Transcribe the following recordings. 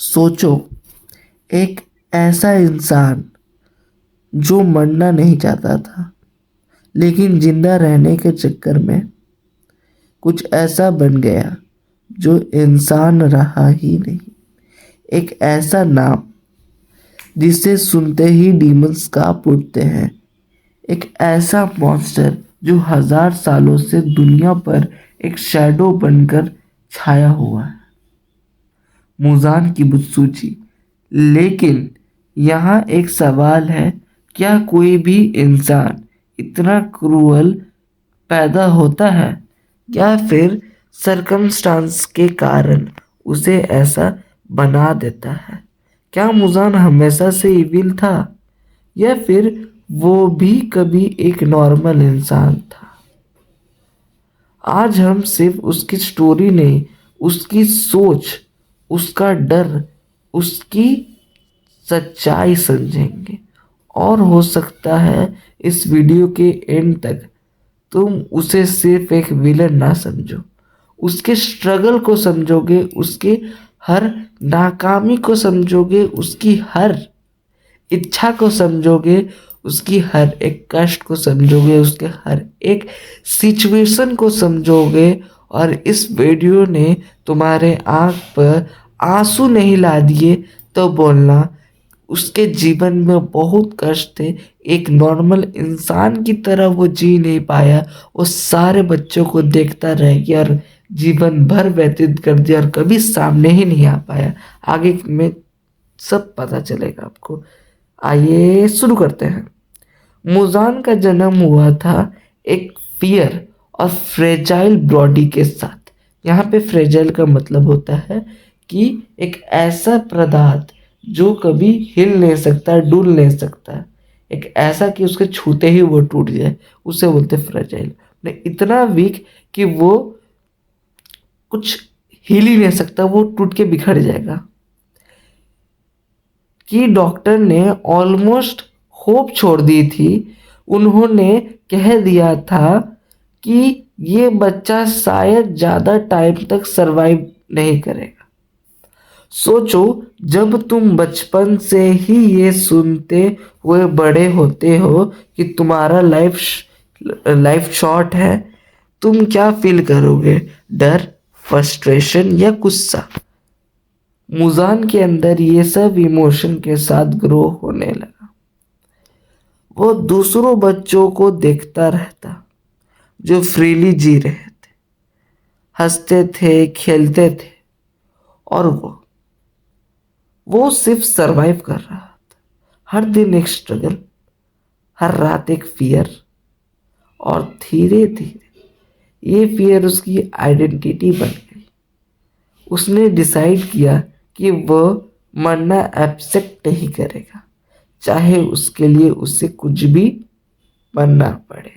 सोचो, एक ऐसा इंसान जो मरना नहीं चाहता था, लेकिन जिंदा रहने के चक्कर में कुछ ऐसा बन गया जो इंसान रहा ही नहीं। एक ऐसा नाम जिसे सुनते ही डीमंस कांप उठते हैं। एक ऐसा मॉन्स्टर जो 1000 सालों से दुनिया पर एक शैडो बनकर छाया हुआ है। मुजान की बुत्सूची। लेकिन यहाँ एक सवाल है, क्या कोई भी इंसान इतना क्रूअल पैदा होता है? या फिर सरकमस्टांस के कारण उसे ऐसा बना देता है? क्या मुजान हमेशा से इविल था, या फिर वो भी कभी एक नॉर्मल इंसान था? आज हम सिर्फ उसकी स्टोरी नहीं, उसकी सोच, उसका डर, उसकी सच्चाई समझेंगे। और हो सकता है इस वीडियो के एंड तक तुम उसे सिर्फ एक विलन ना समझो, उसके स्ट्रगल को समझोगे, उसके हर नाकामी को समझोगे, उसकी हर इच्छा को समझोगे, उसकी हर एक कष्ट को समझोगे, उसके हर एक सिचुएशन को समझोगे। और इस वीडियो ने तुम्हारे आंख पर आंसू नहीं ला दिए तो बोलना उसके जीवन में बहुत कष्ट थे। एक नॉर्मल इंसान की तरह वो जी नहीं पाया, वो सारे बच्चों को देखता रह गया और जीवन भर व्यतीत कर दिया और कभी सामने ही नहीं आ पाया। आगे में सब पता चलेगा आपको। आइए शुरू करते हैं। मुजान का जन्म हुआ था एक फियर और फ्रेजाइल बॉडी के साथ। यहाँ पे फ्रेजाइल का मतलब होता है कि एक ऐसा पदार्थ जो कभी हिल नहीं सकता, डुल नहीं सकता, एक ऐसा कि उसके छूते ही वो टूट जाए, उसे बोलते फ्रेजाइल। इतना वीक कि वो कुछ हिल ही नहीं सकता, वो टूट के बिखर जाएगा। कि डॉक्टर ने ऑलमोस्ट होप छोड़ दी थी। उन्होंने कह दिया था कि ये बच्चा शायद ज़्यादा टाइम तक सरवाइव नहीं करेगा। सोचो, जब तुम बचपन से ही ये सुनते हुए बड़े होते हो कि तुम्हारा लाइफ शॉर्ट है, तुम क्या फील करोगे? डर, फ्रस्ट्रेशन या गुस्सा? मुजान के अंदर ये सब इमोशन के साथ ग्रो होने लगा। वो दूसरों बच्चों को देखता रहता जो फ्रीली जी रहे थे, हंसते थे, खेलते थे, और वो सिर्फ सरवाइव कर रहा था। हर दिन एक स्ट्रगल, हर रात एक फियर, और धीरे धीरे ये फियर उसकी आइडेंटिटी बन गई। उसने डिसाइड किया कि वह मरना एक्सेप्ट नहीं करेगा, चाहे उसके लिए उसे कुछ भी बनना पड़े।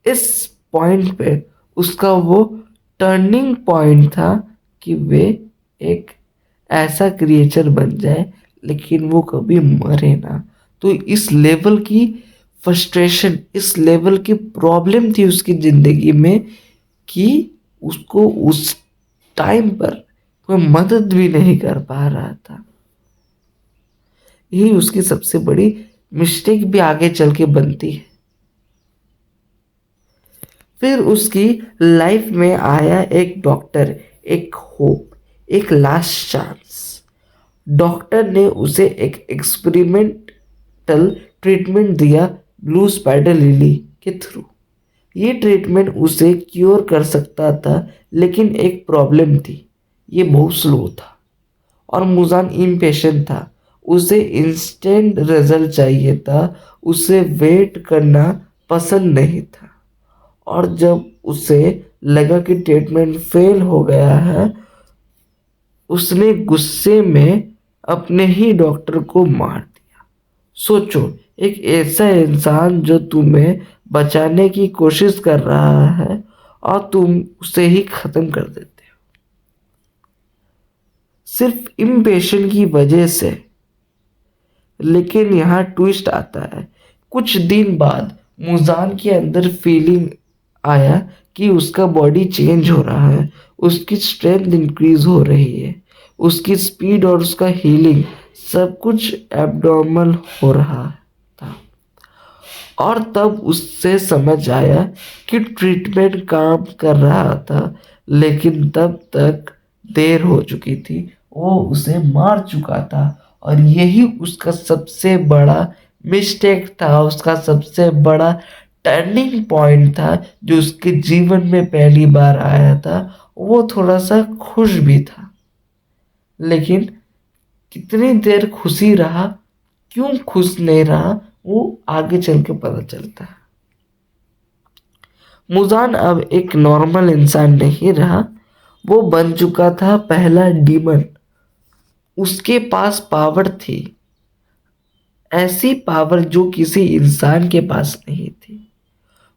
इस पॉइंट पे उसका वो टर्निंग पॉइंट था कि वे एक ऐसा क्रिएचर बन जाए, लेकिन वो कभी मरे ना। तो इस लेवल की फ्रस्ट्रेशन, इस लेवल की प्रॉब्लम थी उसकी ज़िंदगी में कि उसको उस टाइम पर कोई मदद भी नहीं कर पा रहा था। यही उसकी सबसे बड़ी मिस्टेक भी आगे चल के बनती है। फिर उसकी लाइफ में आया एक डॉक्टर, एक होप, एक लास्ट चांस। डॉक्टर ने उसे एक एक्सपेरिमेंटल ट्रीटमेंट दिया ब्लू स्पाइडर लिली के थ्रू। ये ट्रीटमेंट उसे क्योर कर सकता था, लेकिन एक प्रॉब्लम थी, ये बहुत स्लो था। और मुजान इम्पेशेंट था, उसे इंस्टेंट रिजल्ट चाहिए था, उसे वेट करना पसंद नहीं था। और जब उसे लगा कि ट्रीटमेंट फेल हो गया है, उसने गुस्से में अपने ही डॉक्टर को मार दिया। सोचो, एक ऐसा इंसान जो तुम्हें बचाने की कोशिश कर रहा है और तुम उसे ही खत्म कर देते हो, सिर्फ इम्पेशेंट की वजह से। लेकिन यहाँ ट्विस्ट आता है। कुछ दिन बाद मुजान के अंदर फीलिंग आया कि उसका बॉडी चेंज हो रहा है, उसकी स्ट्रेंथ इंक्रीज हो रही है, उसकी स्पीड और उसका हीलिंग सब कुछ एब्नॉर्मल हो रहा था। और तब उससे समझ आया कि ट्रीटमेंट काम कर रहा था, लेकिन तब तक देर हो चुकी थी। वो उसे मार चुका था और यही उसका सबसे बड़ा मिस्टेक था, उसका सबसे बड़ा टर्निंग पॉइंट था जो उसके जीवन में पहली बार आया था। वो थोड़ा सा खुश भी था, लेकिन कितनी देर खुशी रहा, क्यों खुश नहीं रहा, वो आगे चल के पता चलता है। मुजान अब एक नॉर्मल इंसान नहीं रहा, वो बन चुका था पहला डीमन। उसके पास पावर थी, ऐसी पावर जो किसी इंसान के पास नहीं थी।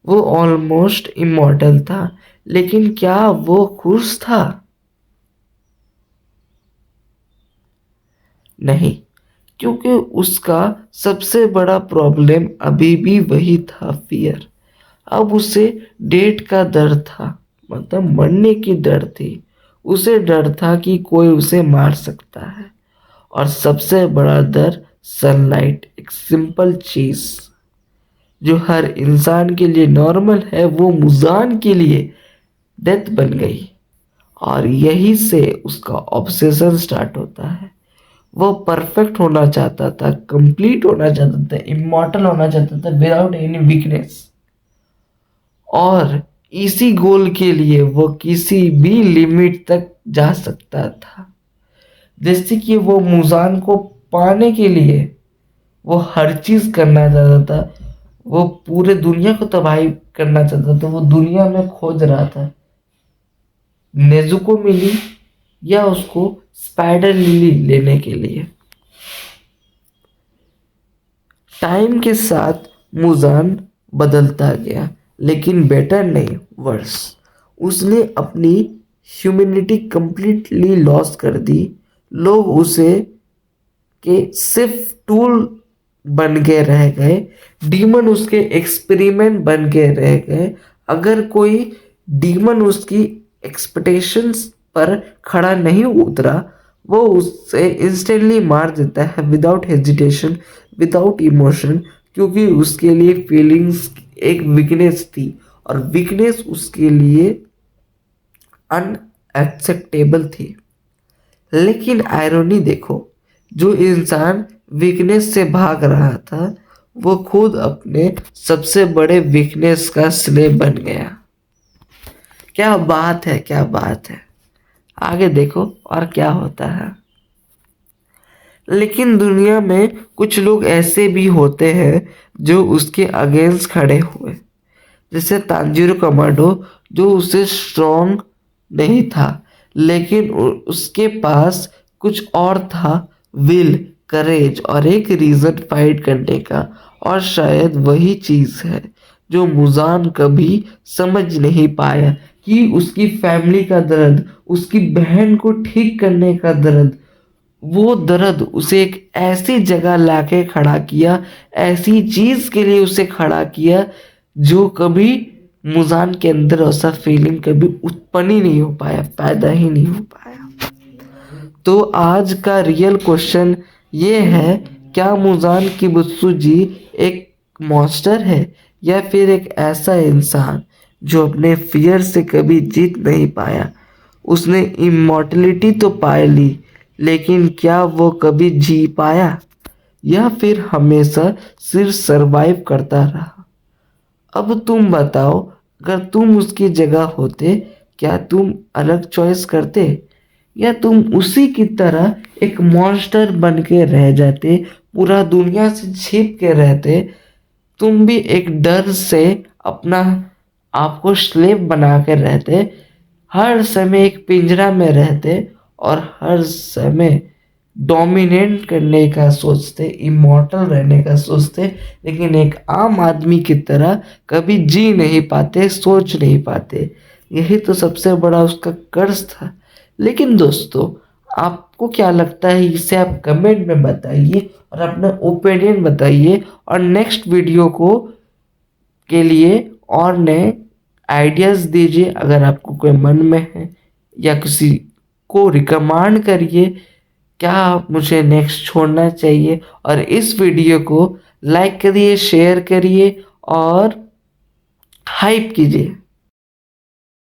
वो ऑलमोस्ट इमॉर्टल था, लेकिन क्या वो खुश था? नहीं, क्योंकि उसका सबसे बड़ा प्रॉब्लम अभी भी वही था, फियर। अब उसे डेट का डर था, मतलब मरने की डर थी। उसे डर था कि कोई उसे मार सकता है। और सबसे बड़ा डर सनलाइट, एक सिंपल चीज जो हर इंसान के लिए नॉर्मल है, वो मुजान के लिए डेथ बन गई। और यही से उसका ऑब्सेशन स्टार्ट होता है। वो परफेक्ट होना चाहता था, कंप्लीट होना चाहता था, इमॉर्टल होना चाहता था विदाउट एनी वीकनेस। और इसी गोल के लिए वो किसी भी लिमिट तक जा सकता था। जैसे कि वो मुजान को पाने के लिए वो हर चीज करना चाहता था। वो पूरे दुनिया को तबाही करना चाहता था। वो दुनिया में खोज रहा था, नेजुको मिली या उसको स्पाइडर लिली लेने के लिए। टाइम के साथ मुजान बदलता गया, लेकिन बेटर नहीं, वर्स। उसने अपनी ह्यूमैनिटी कंप्लीटली लॉस कर दी। लोग उसे के सिर्फ टूल बन के रह गए, डीमन उसके एक्सपेरिमेंट बन के रह गए। अगर कोई डीमन उसकी एक्सपेक्टेशंस पर खड़ा नहीं उतरा, वो उससे इंस्टेंटली मार देता है विदाउट हेजिटेशन, विदाउट इमोशन, क्योंकि उसके लिए फीलिंग्स एक वीकनेस थी और वीकनेस उसके लिए अनएक्सेप्टेबल थी। लेकिन आयरनी देखो, जो इंसान वीकनेस से भाग रहा था, वो खुद अपने सबसे बड़े वीकनेस का स्लेव बन गया। क्या बात है, क्या बात है। आगे देखो और क्या होता है। लेकिन दुनिया में कुछ लोग ऐसे भी होते हैं जो उसके अगेंस्ट खड़े हुए, जैसे तांजीरो कमांडो, जो उसे स्ट्रॉन्ग नहीं था, लेकिन उसके पास कुछ और था, विल, करेज और एक रीजन फाइट करने का। और शायद वही चीज है जो मुजान कभी समझ नहीं पाया, कि उसकी फैमिली का दर्द, उसकी बहन को ठीक करने का दर्द, वो दर्द उसे एक ऐसी जगह लाके खड़ा किया, ऐसी चीज के लिए उसे खड़ा किया जो कभी मुजान के अंदर ऐसा फीलिंग कभी उत्पन्न ही नहीं हो पाया, पैदा ही नहीं हो पाया। तो आज का रियल क्वेश्चन ये है, क्या मुजान किबुत्सुजी एक मॉन्स्टर है या फिर एक ऐसा इंसान जो अपने फियर से कभी जीत नहीं पाया? उसने इमॉर्टलिटी तो पा ली, लेकिन क्या वो कभी जी पाया, या फिर हमेशा सिर्फ सरवाइव करता रहा? अब तुम बताओ, अगर तुम उसकी जगह होते, क्या तुम अलग चॉइस करते, या तुम उसी की तरह एक मॉन्स्टर बन के रह जाते, पूरा दुनिया से छिप के रहते? तुम भी एक डर से अपना आपको स्लेव बना के रहते, हर समय एक पिंजरा में रहते और हर समय डोमिनेट करने का सोचते, इमॉर्टल रहने का सोचते, लेकिन एक आम आदमी की तरह कभी जी नहीं पाते, सोच नहीं पाते। यही तो सबसे बड़ा उसका कर्ज था। लेकिन दोस्तों, आपको क्या लगता है, इसे आप कमेंट में बताइए और अपना ओपिनियन बताइए। और नेक्स्ट वीडियो को के लिए और नए आइडियाज़ दीजिए अगर आपको कोई मन में है, या किसी को रिकमेंड करिए, क्या मुझे नेक्स्ट छोड़ना चाहिए, और इस वीडियो को लाइक करिए, शेयर करिए और हाइप कीजिए।